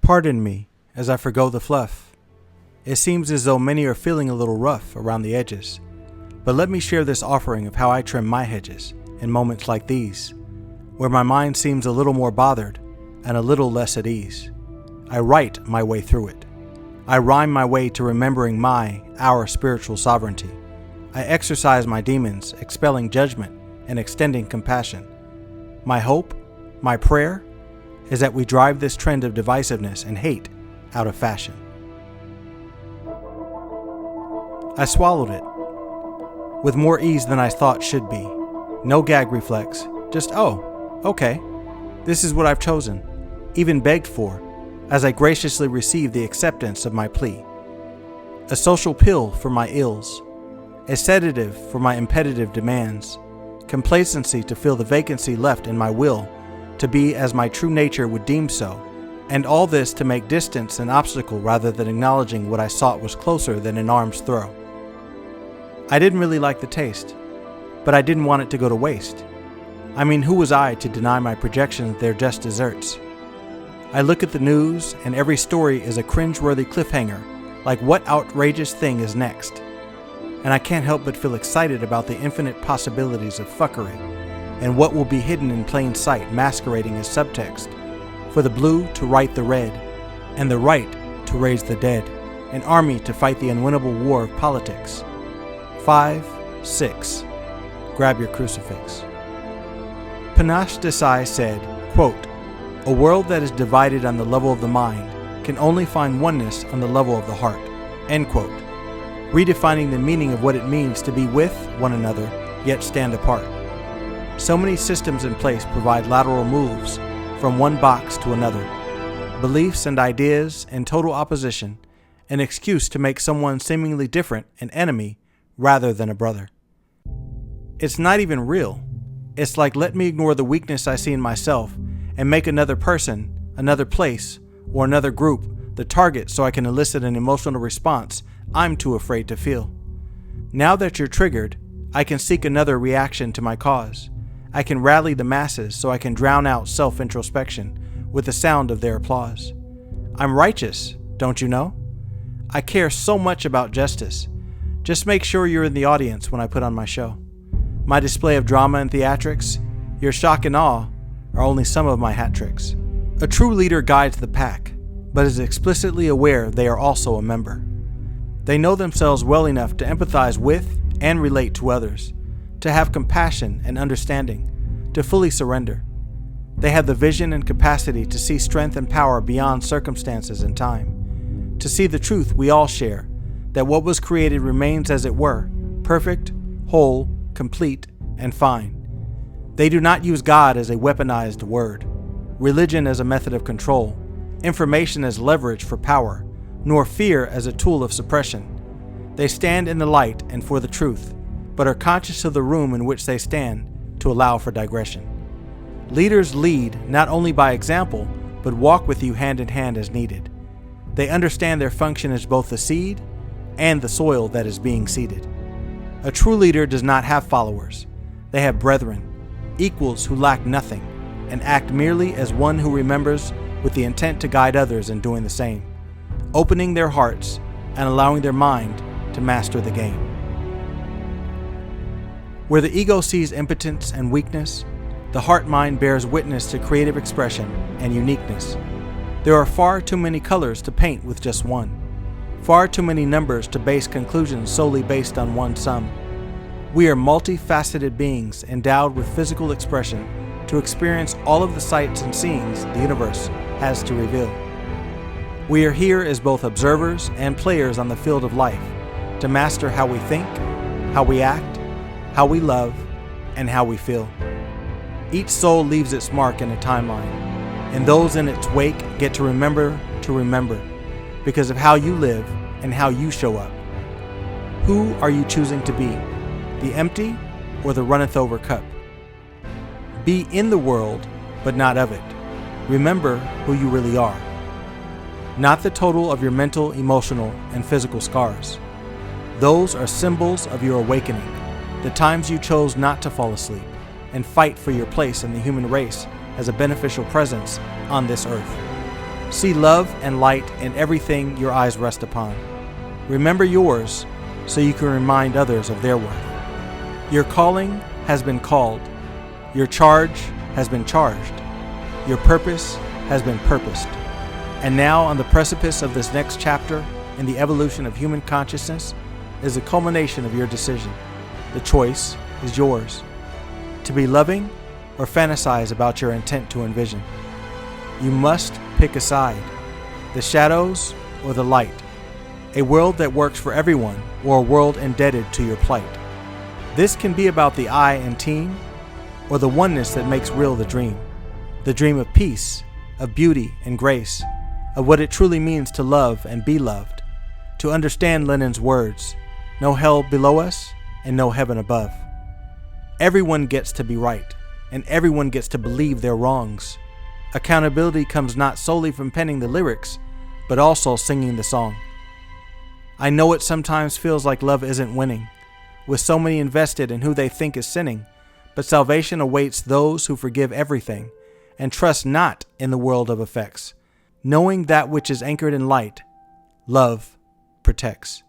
Pardon me as I forgo the fluff. It seems as though many are feeling a little rough around the edges, but let me share this offering of how I trim my hedges in moments like these, where my mind seems a little more bothered and a little less at ease. I write my way through it. I rhyme my way to remembering our spiritual sovereignty. I exercise my demons, expelling judgment and extending compassion. My hope, my prayer, is that we drive this trend of divisiveness and hate out of fashion. I swallowed it, with more ease than I thought should be. No gag reflex, just okay, this is what I've chosen, even begged for, as I graciously received the acceptance of my plea. A social pill for my ills, a sedative for my impetitive demands, complacency to fill the vacancy left in my will to be as my true nature would deem so, and all this to make distance an obstacle rather than acknowledging what I sought was closer than an arm's throw. I didn't really like the taste, but I didn't want it to go to waste. I mean, who was I to deny my projections they're just desserts? I look at the news, and every story is a cringe-worthy cliffhanger, like what outrageous thing is next? And I can't help but feel excited about the infinite possibilities of fuckery, and what will be hidden in plain sight masquerading as subtext, for the blue to right the red, and the right to raise the dead, an army to fight the unwinnable war of politics. 5, 6. Grab your crucifix. Panache Desai said, quote, "A world that is divided on the level of the mind can only find oneness on the level of the heart," end quote, redefining the meaning of what it means to be with one another yet stand apart. So many systems in place provide lateral moves from one box to another, beliefs and ideas in total opposition, an excuse to make someone seemingly different an enemy rather than a brother. It's not even real. It's like, let me ignore the weakness I see in myself and make another person, another place, or another group the target so I can elicit an emotional response I'm too afraid to feel. Now that you're triggered, I can seek another reaction to my cause. I can rally the masses so I can drown out self-introspection with the sound of their applause. I'm righteous, don't you know? I care so much about justice. Just make sure you're in the audience when I put on my show. My display of drama and theatrics, your shock and awe, are only some of my hat tricks. A true leader guides the pack, but is explicitly aware they are also a member. They know themselves well enough to empathize with and relate to others, to have compassion and understanding, to fully surrender. They have the vision and capacity to see strength and power beyond circumstances and time, to see the truth we all share, that what was created remains as it were, perfect, whole, complete, and fine. They do not use God as a weaponized word, religion as a method of control, information as leverage for power, nor fear as a tool of suppression. They stand in the light and for the truth, but are conscious of the room in which they stand to allow for digression. Leaders lead not only by example, but walk with you hand in hand as needed. They understand their function as both the seed and the soil that is being seeded. A true leader does not have followers. They have brethren, equals who lack nothing, and act merely as one who remembers with the intent to guide others in doing the same, opening their hearts and allowing their mind to master the game. Where the ego sees impotence and weakness, the heart-mind bears witness to creative expression and uniqueness. There are far too many colors to paint with just one, far too many numbers to base conclusions solely based on one sum. We are multifaceted beings endowed with physical expression to experience all of the sights and seeings the universe has to reveal. We are here as both observers and players on the field of life to master how we think, how we act, how we love, and how we feel. Each soul leaves its mark in a timeline, and those in its wake get to remember, because of how you live and how you show up. Who are you choosing to be, the empty or the runneth over cup? Be in the world, but not of it. Remember who you really are. Not the total of your mental, emotional, and physical scars. Those are symbols of your awakening, the times you chose not to fall asleep and fight for your place in the human race as a beneficial presence on this earth. See love and light in everything your eyes rest upon. Remember yours so you can remind others of their worth. Your calling has been called. Your charge has been charged. Your purpose has been purposed. And now, on the precipice of this next chapter in the evolution of human consciousness, is the culmination of your decision. The choice is yours. To be loving or fantasize about your intent to envision. You must pick a side, the shadows or the light, a world that works for everyone or a world indebted to your plight. This can be about the I and team, or the oneness that makes real the dream of peace, of beauty and grace, of what it truly means to love and be loved, to understand Lenin's words, no hell below us and no heaven above. Everyone gets to be right, and everyone gets to believe their wrongs. Accountability comes not solely from penning the lyrics, but also singing the song. I know it sometimes feels like love isn't winning, with so many invested in who they think is sinning, but salvation awaits those who forgive everything and trust not in the world of effects, knowing that which is anchored in light, love protects.